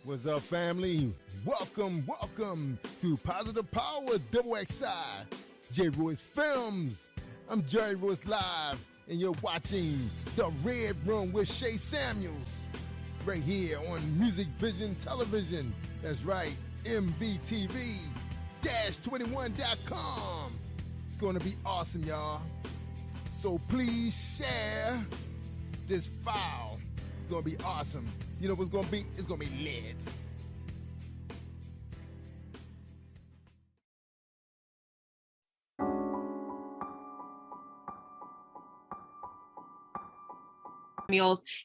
What's up, family? Welcome to Positive Power Double XI, J. Royce Films. I'm Jerry Royce Live, and you're watching The Red Room with Shay Samuels, right here on Music Vision Television. That's right, MVTV-21.com. It's going to be awesome, y'all. So please share this file. It's going to be awesome. You know what's going to be? It's going to be lit.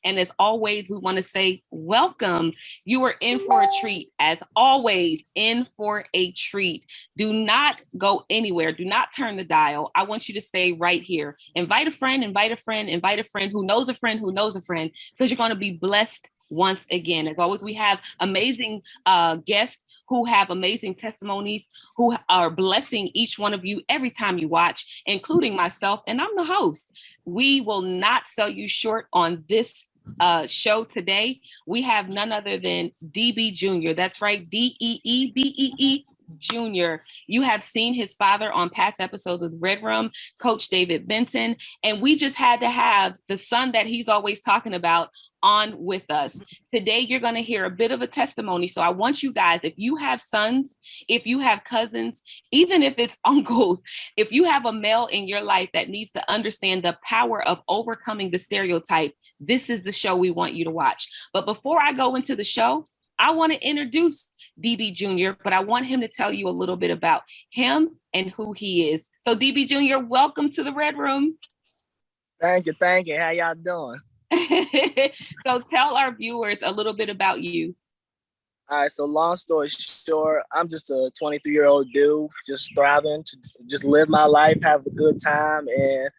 And as always, we want to say welcome. You are in for a treat. As always, in for a treat. Do not go anywhere. Do not turn the dial. I want you to stay right here. Invite a friend, invite a friend, invite a friend who knows a friend who knows a friend, because you're going to be blessed once again. As always, we have amazing guests who have amazing testimonies, who are blessing each one of you every time you watch, including myself, and I'm the host. We will not sell you short on this show today. We have none other than DB Jr. That's right, DEEBEE Jr. You have seen his father on past episodes of Red Room, Coach David Benton, and we just had to have the son that he's always talking about on with us. Today, you're going to hear a bit of a testimony. So I want you guys, if you have sons, if you have cousins, even if it's uncles, if you have a male in your life that needs to understand the power of overcoming the stereotype, this is the show we want you to watch. But before I go into the show, I want to introduce DB Jr., but I want him to tell you a little bit about him and who he is. So DB Jr., welcome to the Red Room. Thank you. How y'all doing? So tell our viewers a little bit about you. All right, so long story short, I'm just a 23-year-old dude, just thriving to just live my life, have a good time, and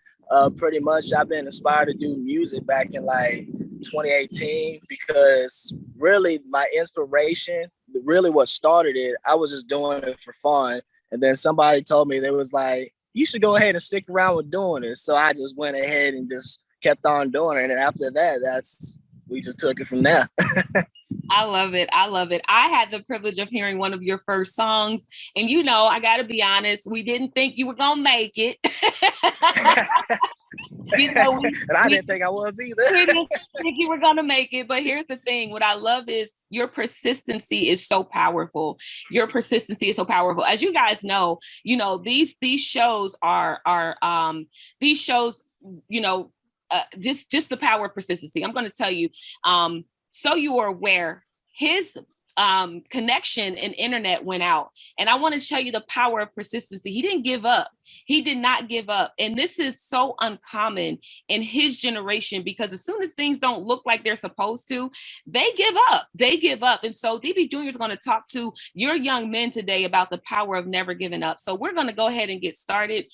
pretty much I've been inspired to do music back in like 2018 because really my inspiration, really what started it, I was just doing it for fun. And then somebody told me, they was like, you should go ahead and stick around with doing it. So I just went ahead and just kept on doing it. And after that, we just took it from there. I love it. I had the privilege of hearing one of your first songs. And, you know, I got to be honest, we didn't think you were going to make it. And I didn't think I was either. We didn't think you were going to make it. But here's the thing. What I love is your persistency is so powerful. Your persistency is so powerful. As you guys know, these shows are these shows, just the power of persistency. I'm going to tell you, so you are aware, his connection and internet went out. And I want to show you the power of persistency. He didn't give up. He did not give up. And this is so uncommon in his generation, because as soon as things don't look like they're supposed to, they give up. And so DB Jr. is going to talk to your young men today about the power of never giving up. So we're going to go ahead and get started.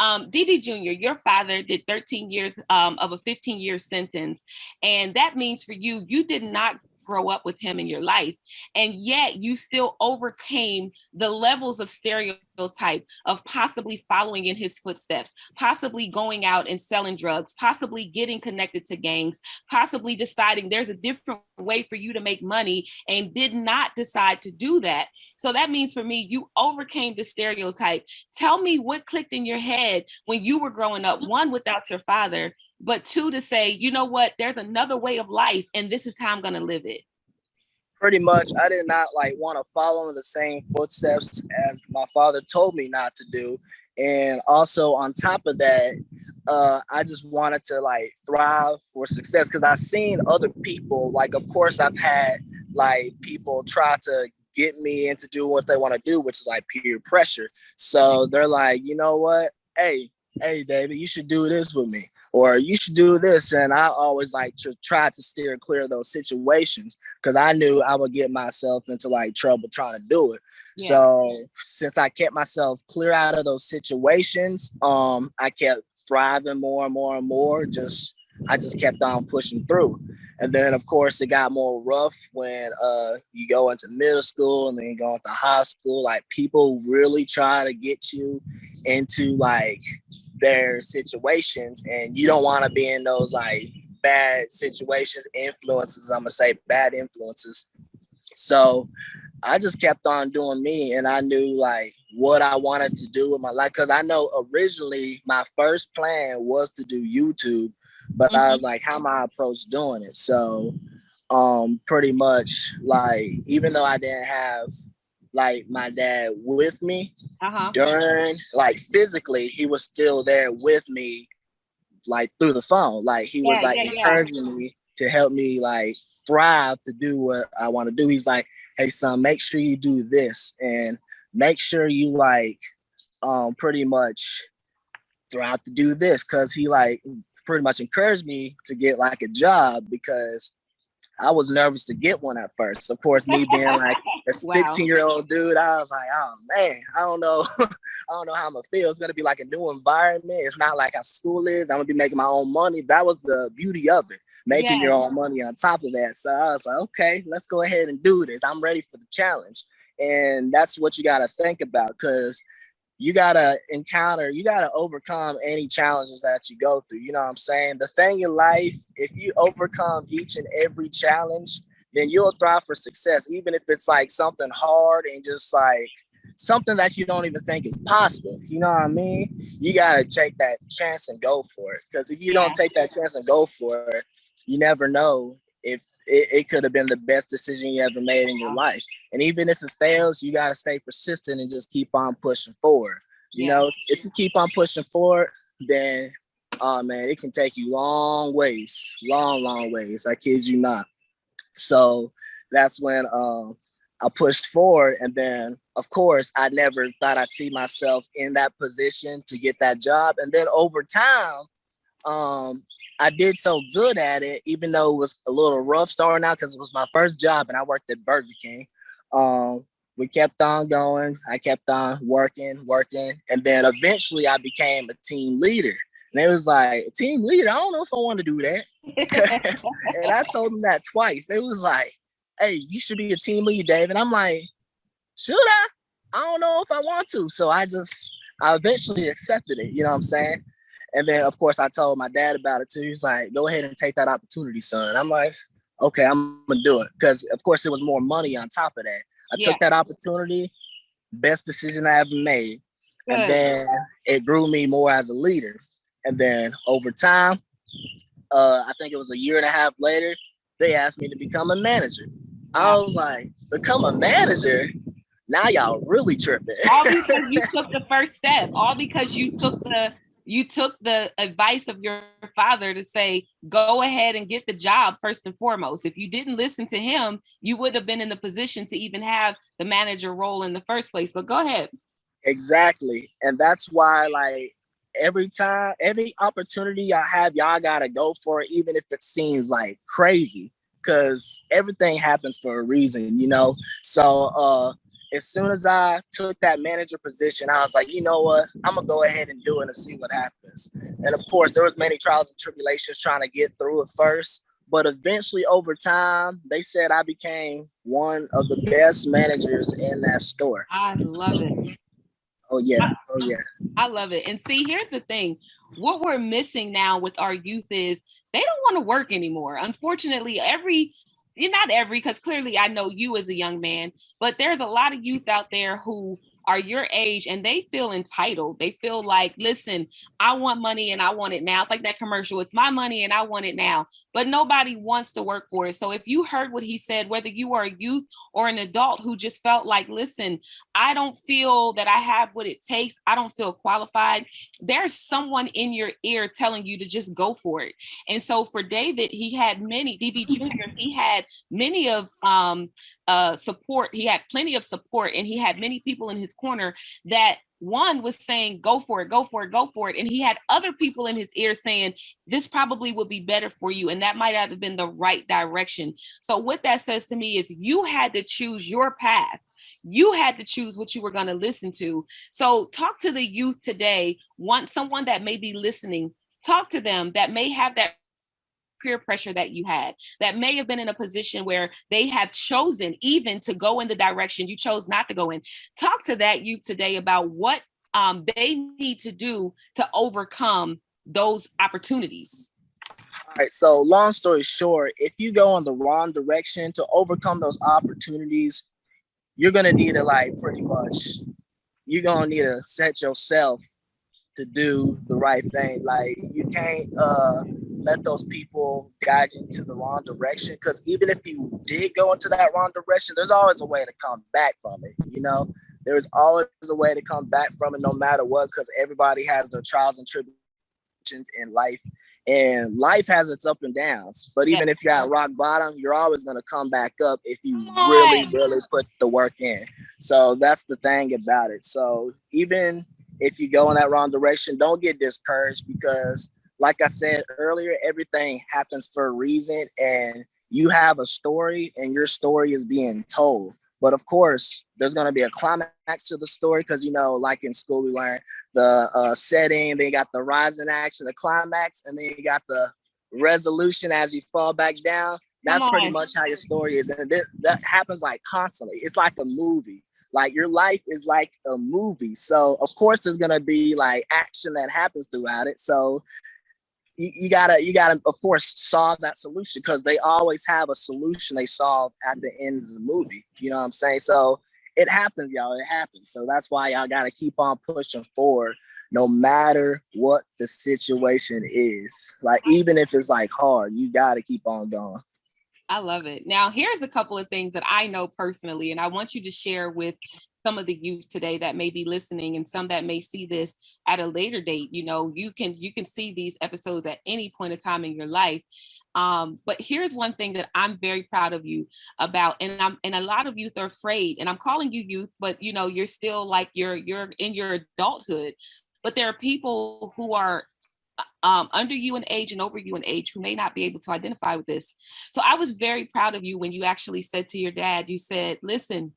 DB Jr., your father did 13 years of a 15-year sentence. And that means for you, you did not grow up with him in your life, and yet you still overcame the levels of stereotype of possibly following in his footsteps, possibly going out and selling drugs, possibly getting connected to gangs, possibly deciding there's a different way for you to make money, and did not decide to do that. So that means for me, you overcame the stereotype. Tell me what clicked in your head when you were growing up, one, without your father, but two, to say, you know what, there's another way of life, and this is how I'm going to live it. Pretty much, I did not want to follow in the same footsteps as my father told me not to do. And also on top of that, I just wanted to thrive for success, because I've seen other people, of course I've had people try to get me into do what they want to do, which is peer pressure. So they're like, you know what? Hey, David, you should do this with me, or you should do this. And I always to try to steer clear of those situations, because I knew I would get myself into trouble trying to do it. Yeah. So since I kept myself clear out of those situations, I kept thriving more and more and more. I just kept on pushing through. And then of course it got more rough when you go into middle school and then you go into high school. People really try to get you into their situations, and you don't want to be in those bad situations, influences, I'm gonna say bad influences. So I just kept on doing me, and I knew like what I wanted to do with my life. Cause I know originally my first plan was to do YouTube, but I was Mm-hmm. like, how am I approach doing it? So pretty much like even though I didn't have like my dad with me Uh-huh. during like physically, he was still there with me like through the phone. Like he was Yeah, like yeah, yeah. encouraging me to help me like thrive to do what I want to do. He's like, hey son, make sure you do this and make sure you like pretty much thrive to do this, because he like pretty much encouraged me to get like a job, because I was nervous to get one at first. Of course, me being like a Wow. 16-year-old dude, I was like, oh man, I don't know. I don't know how I'm gonna feel. It's gonna be like a new environment. It's not like how school is. I'm gonna be making my own money. That was the beauty of it, making your Yes. own money on top of that. So I was like, okay, let's go ahead and do this. I'm ready for the challenge. And that's what you gotta think about, because you gotta overcome any challenges that you go through. You know what I'm saying? The thing in life, if you overcome each and every challenge, then you'll thrive for success, even if it's like something hard and just like something that you don't even think is possible. You know what I mean? You gotta take that chance and go for it. Because if you don't Yeah. take that chance and go for it, you never know if it could have been the best decision you ever made in your life. And even if it fails, you got to stay persistent and just keep on pushing forward. You Yeah. know, if you keep on pushing forward, then, oh man, it can take you long ways, long ways. I kid you not. So that's when I pushed forward. And then, of course, I never thought I'd see myself in that position to get that job. And then over time, um, I did so good at it, even though it was a little rough starting out because it was my first job and I worked at Burger King. Um, we kept on going. I kept on working. And then eventually I became a team leader. And it was like, team leader, I don't know if I want to do that. And I told them that twice. They was like, hey, you should be a team lead, Dave. And I'm like, should I? I don't know if I want to. So I eventually accepted it. You know what I'm saying? And then, of course, I told my dad about it too. He's like, go ahead and take that opportunity, son. I'm like, okay, I'm going to do it. Because, of course, there was more money on top of that. I Yeah. took that opportunity, best decision I ever made. And Good. then it grew me more as a leader. And then over time, I think it was a year and a half later, they asked me to become a manager. I Wow. was like, become a manager? Now y'all really tripping. All because you took the first step. All because you took the advice of your father to say, go ahead and get the job first and foremost. If you didn't listen to him, you would have been in the position to even have the manager role in the first place. But go ahead. Exactly. And that's why, like, every time, every opportunity I have, y'all gotta go for it, even if it seems like crazy, because everything happens for a reason, you know. So as soon as I took that manager position, I was like, you know what, I'm gonna go ahead and do it and see what happens. And of course, there was many trials and tribulations trying to get through it first, but eventually over time they said I became one of the best managers in that store. I love it. Oh yeah. Oh yeah. I love it. And see, here's the thing. What we're missing now with our youth is they don't want to work anymore. Unfortunately, not every, because clearly I know you as a young man, but there's a lot of youth out there who are your age and they feel entitled. They feel like, listen, I want money and I want it now. It's like that commercial. It's my money and I want it now. But nobody wants to work for it. So if you heard what he said, whether you are a youth or an adult who just felt like, listen, I don't feel that I have what it takes, I don't feel qualified, there's someone in your ear telling you to just go for it. And so for David, he had many, DB Jr., he had many of support. He had plenty of support and he had many people in his corner that one was saying, go for it, go for it, go for it. And he had other people in his ear saying, this probably would be better for you. And that might have been the right direction. So what that says to me is you had to choose your path. You had to choose what you were going to listen to. So talk to the youth today, someone that may be listening, talk to them that may have that peer pressure that you had, that may have been in a position where they have chosen even to go in the direction you chose not to go in. Talk to that youth today about what they need to do to overcome those opportunities. All right, so long story short, if you go in the wrong direction to overcome those opportunities, you're gonna need to like pretty much you're gonna need to set yourself to do the right thing. Like you can't let those people guide you to the wrong direction. Because even if you did go into that wrong direction, there's always a way to come back from it. You know, there's always a way to come back from it, no matter what. Because everybody has their trials and tribulations in life, and life has its up and downs. But Yes. even if you're at rock bottom, you're always gonna come back up if you Come really, on. really put the work in. So that's the thing about it. So even if you go in that wrong direction, don't get discouraged because, like I said earlier, everything happens for a reason, and you have a story, and your story is being told. But of course, there's going to be a climax to the story because, you know, like in school, we learn the setting, then you got the rise in action, the climax, and then you got the resolution as you fall back down. That's pretty much how your story is. And that happens like constantly. It's like a movie. Like your life is like a movie. So of course there's gonna be like action that happens throughout it. So you gotta of course solve that solution because they always have a solution they solve at the end of the movie. You know what I'm saying? So it happens, y'all. It happens. So that's why y'all gotta keep on pushing forward no matter what the situation is. Like even if it's like hard, you gotta keep on going. I love it. Now, here's a couple of things that I know personally, and I want you to share with some of the youth today that may be listening and some that may see this at a later date. You know, you can see these episodes at any point in time in your life. But here's one thing that I'm very proud of you about, and a lot of youth are afraid, and I'm calling you youth, but you know, you're still like you're in your adulthood. But there are people who are under you in age and over you in age who may not be able to identify with this. So I was very proud of you when you actually said to your dad, you said, listen,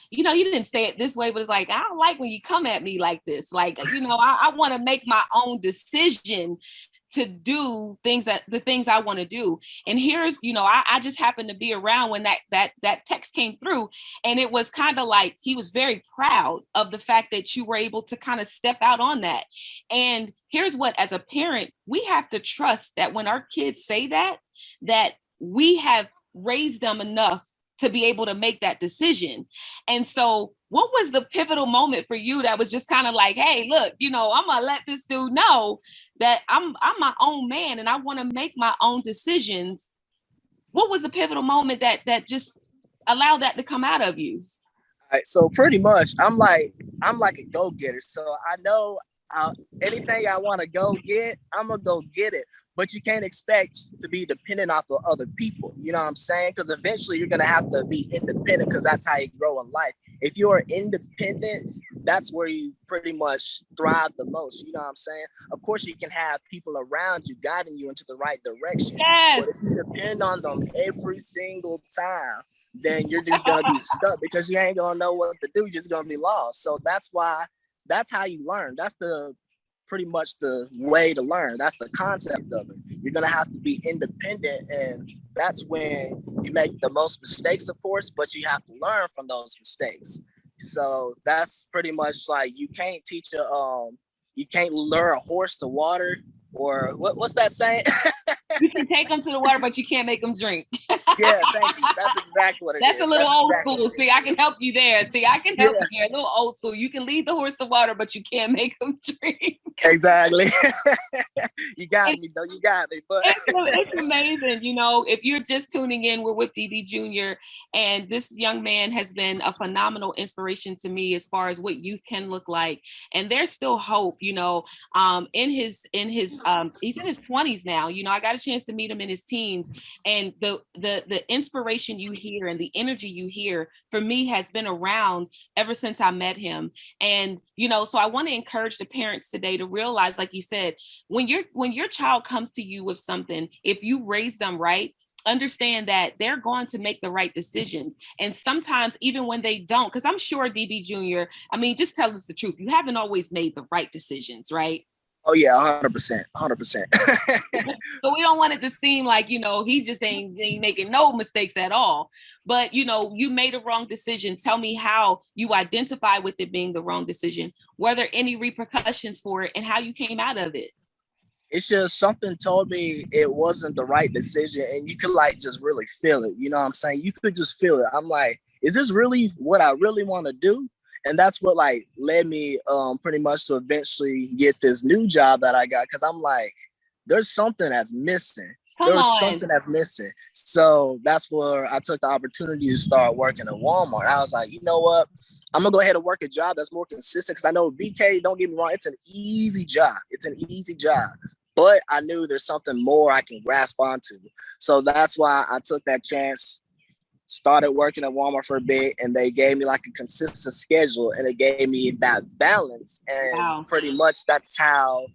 you know, you didn't say it this way, but it's like, I don't like when you come at me like this. Like, you know, I want to make my own decision to do the things I want to do. And here's, you know, I just happened to be around when that text came through. And it was kind of like, he was very proud of the fact that you were able to kind of step out on that. And here's what, as a parent, we have to trust that when our kids say that we have raised them enough to be able to make that decision. And so what was the pivotal moment for you that was just kind of like, hey, look, you know, I'm gonna let this dude know that I'm my own man and I want to make my own decisions? What was the pivotal moment that just allowed that to come out of you? All right, so pretty much I'm like a go-getter. So I know anything I want to go get, I'm gonna go get it. But you can't expect to be dependent off of other people. You know what I'm saying? Because eventually you're gonna have to be independent because that's how you grow in life. If you're independent, that's where you pretty much thrive the most. You know what I'm saying? Of course, you can have people around you guiding you into the right direction. Yes. But if you depend on them every single time, then you're just gonna be stuck because you ain't gonna know what to do. You're just gonna be lost. So that's how you learn. That's the pretty much the way to learn. That's the concept of it. You're gonna have to be independent, and that's when you make the most mistakes, of course, but you have to learn from those mistakes. So that's pretty much like you can't you can't lure a horse to water, or what's that saying? You can take them to the water, but you can't make them drink. Yeah, thank you. That's exactly what it That's is. a little That's old exactly school. See, I can help you there. See, I can help Yeah. you there. A little old school. You can lead the horse to water, but you can't make them drink. Exactly. You got me, though. You got me. But It's amazing. You know, if you're just tuning in, we're with DB Jr. And this young man has been a phenomenal inspiration to me as far as what youth can look like. And there's still hope, you know, he's in his 20s now. You know, I got a chance to meet him in his teens. And the inspiration you hear and the energy you hear for me has been around ever since I met him. And, you know, so I want to encourage the parents today to realize, like you said, when your child comes to you with something, if you raise them right, understand that they're going to make the right decisions. And sometimes even when they don't, because I'm sure DB Jr., I mean, just tell us the truth. You haven't always made the right decisions, right? oh yeah, 100%, 100%. So we don't want it to seem like, you know, he just ain't making no mistakes at all. But, you know, you made a wrong decision. Tell me how you identify with it being the wrong decision. Were there any repercussions for it and how you came out of it? it's just something told me it wasn't the right decision, and you could like just really feel it. You know what I'm saying? You could just feel it. I'm like, is this really what I really want to do? And that's what like led me pretty much to eventually get this new job that I got, because I'm like, there's something that's missing. Come There was on. something that's missing. So that's where I took the opportunity to start working at Walmart. I was like, you know what? I'm gonna go ahead and work a job that's more consistent, because I know BK, don't get me wrong, it's an easy job. It's an easy job. But I knew there's something more I can grasp onto. So that's why I took that chance, started working at Walmart for a bit, and they gave me like a consistent schedule, and it gave me that balance. And Wow. pretty much that's how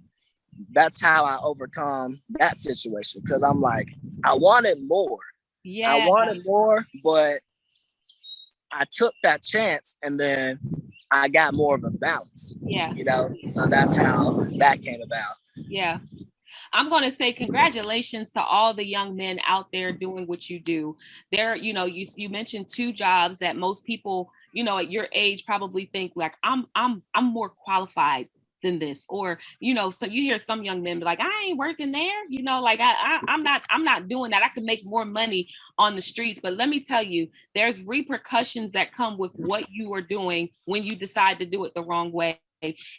I overcome that situation, because I'm like, I wanted more. I Yeah. wanted more, but I took that chance, and then I got more of a balance. Yeah. You know, so that's how that came about. Yeah. I'm going to say congratulations to all the young men out there doing what you do. There, you mentioned two jobs that most people, at your age probably think like, I'm more qualified than this, or so you hear some young men be like, I ain't working there, like I'm not doing that. I can make more money on the streets. But let me tell you, there's repercussions that come with what you are doing when you decide to do it the wrong way.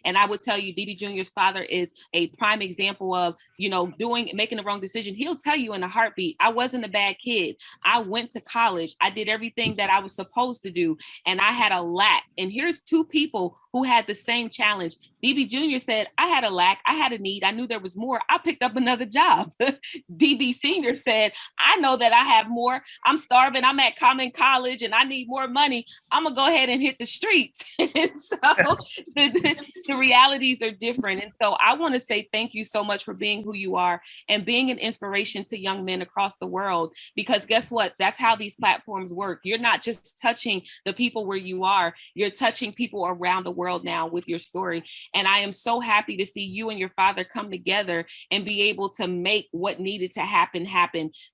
And I would tell you, DB Jr.'s father is a prime example of, making the wrong decision. He'll tell you in a heartbeat, I wasn't a bad kid. I went to college. I did everything that I was supposed to do. And I had a lack. And here's two people who had the same challenge. DB Jr. said, I had a lack. I had a need. I knew there was more. I picked up another job. DB Sr. said, I know that I have more. I'm starving. I'm at Common College and I need more money. I'm going to go ahead and hit the streets. So the realities are different. And so I want to say thank you so much for being who you are and being an inspiration to young men across the world, because guess what? That's how these platforms work. You're not just touching the people where you are, you're touching people around the world now with your story. And I am so happy to see you and your father come together and be able to make what needed to happen.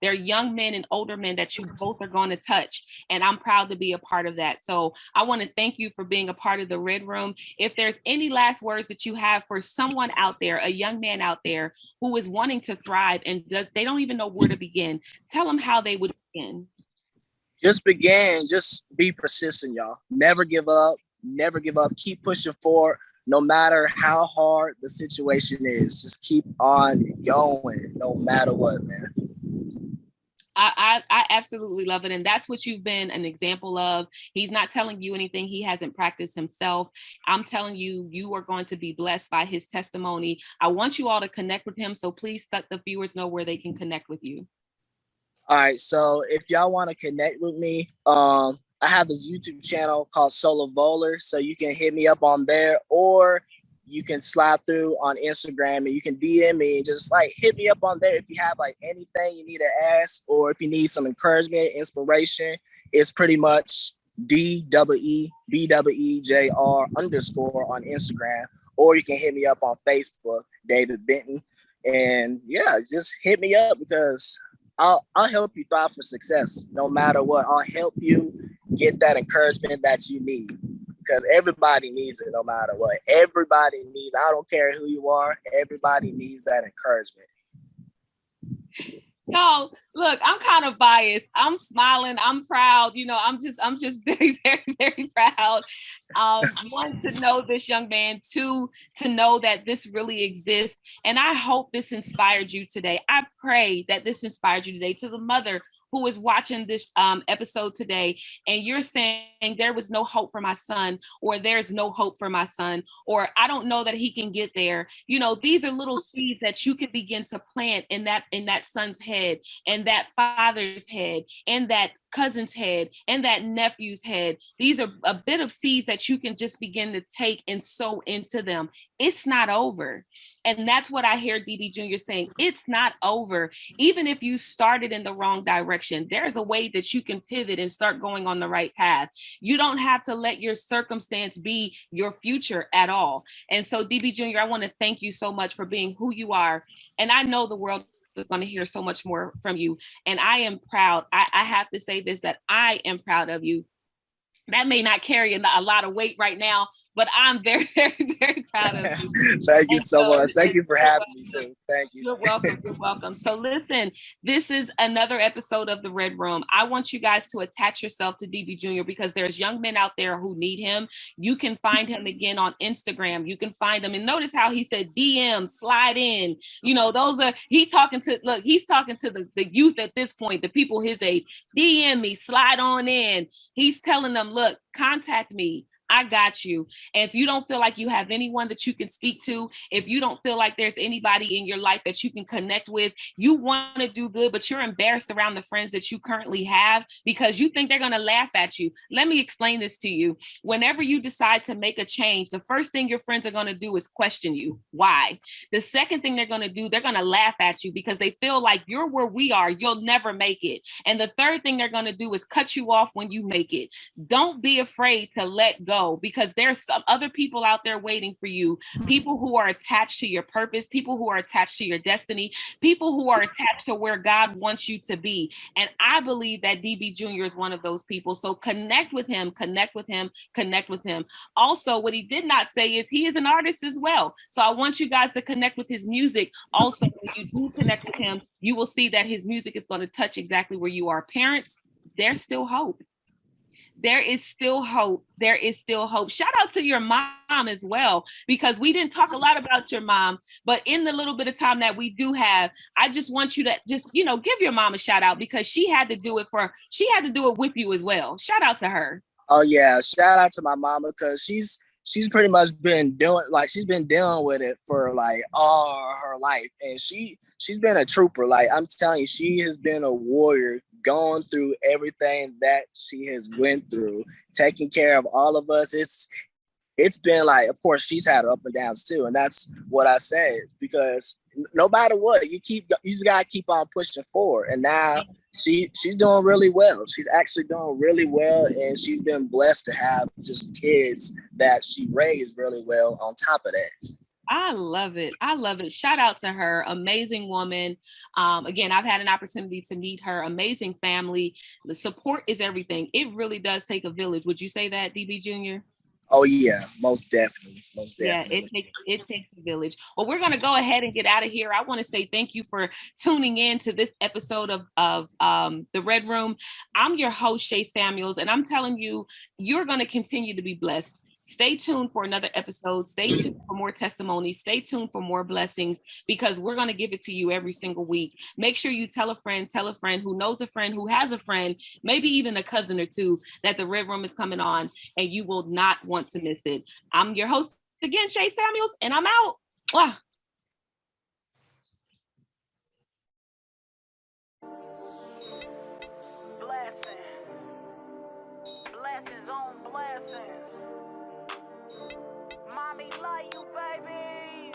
They're young men and older men that you both are going to touch. And I'm proud to be a part of that. So I want to thank you for being a part of the Red Room. If there's any last words that you have for someone out there, a young man out there who is wanting to thrive and they don't even know where to begin, tell them how they would begin. Just be persistent, y'all. Never give up. Keep pushing forward. No matter how hard the situation is, just keep on going, no matter what, man. I absolutely love it. And that's what you've been an example of. He's not telling you anything he hasn't practiced himself. I'm telling you, you are going to be blessed by his testimony. I want you all to connect with him. So please let the viewers know where they can connect with you. All right. So if y'all want to connect with me, I have this YouTube channel called Solo Bowler. So you can hit me up on there, or you can slide through on Instagram and you can DM me and just like hit me up on there if you have like anything you need to ask, or if you need some encouragement, inspiration. It's pretty much DEEBWEJR _ on Instagram, or you can hit me up on Facebook, David Benton. And yeah, just hit me up, because I'll help you thrive for success no matter what. I'll help you get that encouragement that you need, because everybody needs it no matter what. Everybody needs, I don't care who you are, everybody needs that encouragement. No, look, I'm kind of biased. I'm smiling. I'm proud. I'm just very, very, very proud. One, to know this young man. Two, to know that this really exists. And I hope this inspired you today. I pray that this inspired you today. To the mother who is watching this episode today, and you're saying there was no hope for my son, or there's no hope for my son, or I don't know that he can get there. These are little seeds that you can begin to plant in that son's head, and that father's head, and that cousin's head, and that nephew's head. These are a bit of seeds that you can just begin to take and sow into them. It's not over. And that's what I hear DB Jr. saying. It's not over. Even if you started in the wrong direction, there's a way that you can pivot and start going on the right path. You don't have to let your circumstance be your future at all. And so, DB Jr., I want to thank you so much for being who you are. And I know the world is going to hear so much more from you. And I am proud. I have to say this, that I am proud of you. That may not carry a lot of weight right now, but I'm very, very, very proud of you. Thank you so much. Thank you for having me too. Thank you. You're welcome. You're welcome. So listen, this is another episode of The Red Room. I want you guys to attach yourself to DB Jr. because there's young men out there who need him. You can find him again on Instagram. You can find him. And notice how he said DM, slide in. You know, he's talking to the youth at this point, the people his age. DM me, slide on in. He's telling them, look, contact me. I got you. And if you don't feel like you have anyone that you can speak to, if you don't feel like there's anybody in your life that you can connect with, you want to do good, but you're embarrassed around the friends that you currently have because you think they're going to laugh at you. Let me explain this to you. Whenever you decide to make a change, the first thing your friends are going to do is question you. Why? The second thing they're going to do, they're going to laugh at you because they feel like you're where we are. You'll never make it. And the third thing they're going to do is cut you off when you make it. Don't be afraid to let go, because there's some other people out there waiting for you, people who are attached to your purpose, people who are attached to your destiny, people who are attached to where God wants you to be. And I believe that DB Jr. is one of those people. So connect with him, connect with him, connect with him. Also, what he did not say is he is an artist as well. So I want you guys to connect with his music. Also, when you do connect with him, you will see that his music is going to touch exactly where you are. Parents, there's still hope. There is still hope. There is still hope. Shout out to your mom as well, because we didn't talk a lot about your mom, but in the little bit of time that we do have, I just want you to just, give your mom a shout out because she had to do it with you as well. Shout out to her. Oh yeah. Shout out to my mama because she's pretty much been dealing with it for like all her life. And she's been a trooper. Like I'm telling you, she has been a warrior, going through everything that she has went through, taking care of all of us. It's been like, of course, she's had up and downs too. And that's what I said, because no matter what, you just gotta keep on pushing forward. And now she's doing really well. She's actually doing really well. And she's been blessed to have just kids that she raised really well on top of that. I love it. I love it. Shout out to her. Amazing woman. Again, I've had an opportunity to meet her. Amazing family. The support is everything. It really does take a village. Would you say that, DB Jr.? Oh yeah, most definitely. Yeah, it takes a village. Well, we're going to go ahead and get out of here. I want to say thank you for tuning in to this episode of The Red Room. I'm your host, Shay Samuels, and I'm telling you, you're going to continue to be blessed. Stay tuned for another episode. Stay tuned for more testimonies. Stay tuned for more blessings, because we're going to give it to you every single week. Make sure you tell a friend who knows a friend who has a friend, maybe even a cousin or two, that the Red Room is coming on, and you will not want to miss it. I'm your host again, Shay Samuels, and I'm out. Mwah. Blessings on blessings. Mommy love you, baby.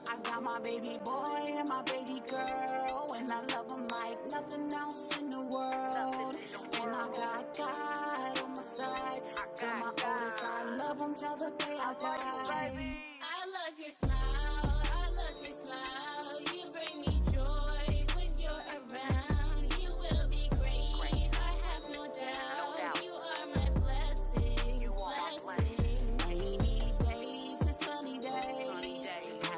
I got my baby boy and my baby girl, and I love them like nothing else in the world. And I got God on my side. Tell my oldest I love him till the day I die. I love your smile. I love your smile. You bring me joy when you're around. You will be great. I have no doubt. You are my blessing. You are my blessing. Rainy days and sunny days.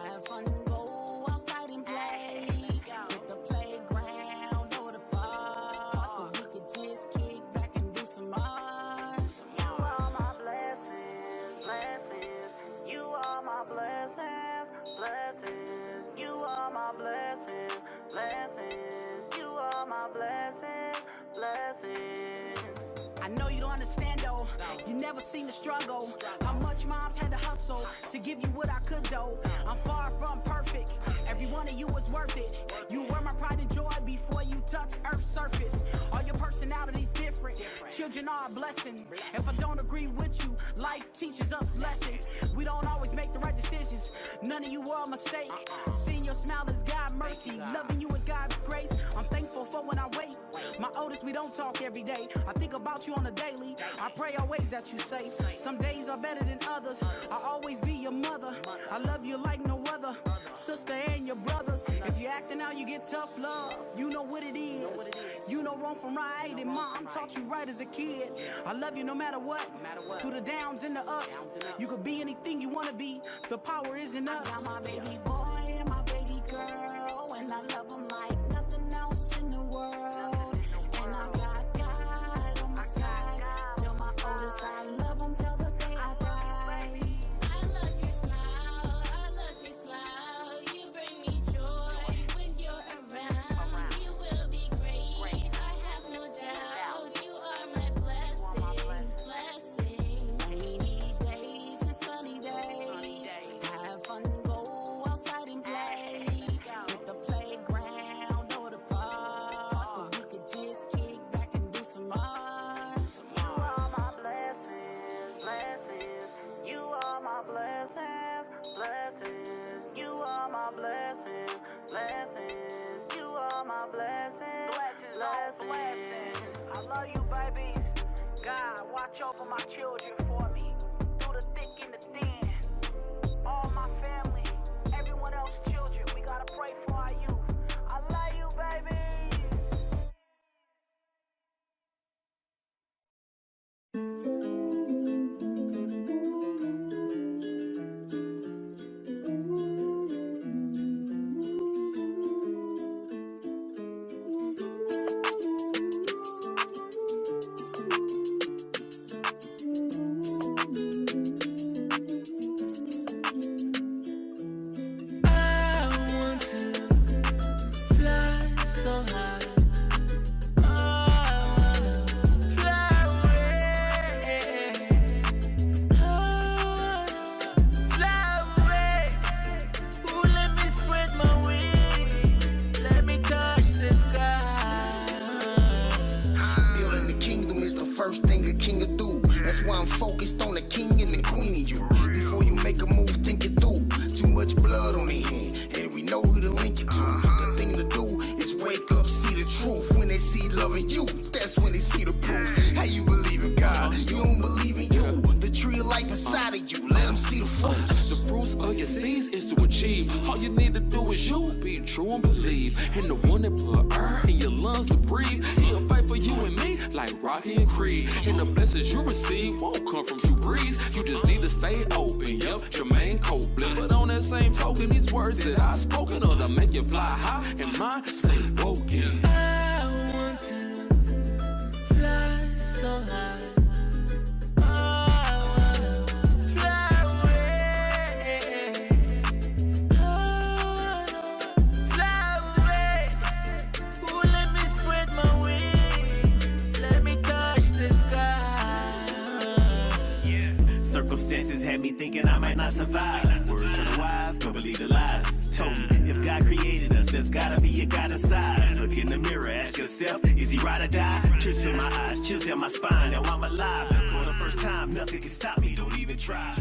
Have fun, go outside and play. Hit the playground or the park. We could just kick back and do some art. You are my blessings, blessings. You are my blessings, blessings. You are my blessings, blessings. You are my blessings, blessings. I know you don't understand though. You never seen the struggle. How much moms had to hustle to give you what I could do. I'm far from perfect. Every one of you was worth it. You were my pride and joy before you touch Earth's surface. All your personalities different. Children are a blessing. If I don't agree with you, life teaches us lessons. We don't always make the right decisions. None of you are a mistake. Seeing your smile is God's mercy. Loving you is God's grace. I'm thankful for when I wait. My oldest, we don't talk every day. I think about you on a daily. I pray always that you safe. Some days are better than others. I'll always be your mother. I love you like no other. Sister and your brothers. If you're acting out, you get get tough love. You know what it is. You know wrong from right. And mom taught you right as a kid. I love you no matter what. Through the downs and the ups. You could be anything you want to be. The power is in us. I got my baby boy and my baby girl. And I love them like nothing else in the world. And I got God on my side. Tell my oldest I love him till the day I die. I love your smile, I love your smile. You bring me joy when you're around. You will be great, I have no doubt. You are my blessings, blessings. Rainy days and sunny days. Have fun, go outside and play. Hit the playground or the park. Or we could just kick back and do some art. You are my blessings, blessings. You are my blessings, blessings. You are my blessings, blessings. You are my blessings, blessings. I love you, baby. God, watch over my children for me. Through the thick and the thin. All my family, everyone else's children. We gotta pray for our youth. I love you, baby. I want to fly so high. I wanna fly away. I wanna fly away. Ooh, let me spread my wings. Let me touch the sky. Building the kingdom is the first thing a king will do. That's why I'm focused on the king and the queen of you. Before you make a move, think it through. Too much blood on their hand, and we know who to link it to. The thing to do is wake up, see the truth. When they see loving you, that's when they see the proof. How you believe in God? You don't believe in you. The tree of life inside of you, let them see the fruits. The fruits of your seeds is to achieve. All you need to do is you be true and believe. And the one that put air in your lungs to breathe, he'll fight for you and me like Rocky and Creed. And the blessings you receive won't come from true breeze. You just need to stay open. Yep, Jermaine Copeland. But on that same token, these words that I spoken are to make you fly high and mine stay woken. I want to fly so high. I wanna fly away. I wanna fly away. Ooh, let me spread my wings. Let me touch the sky. Circumstances had me thinking I might not survive. Words from the wise, don't believe the lies. Told me if God created us, there's gotta be a God inside. Look in the mirror, ask yourself, is he right or die? Tears in my eyes, chills down my spine, now I'm alive. For the first time, nothing can stop me, don't even try.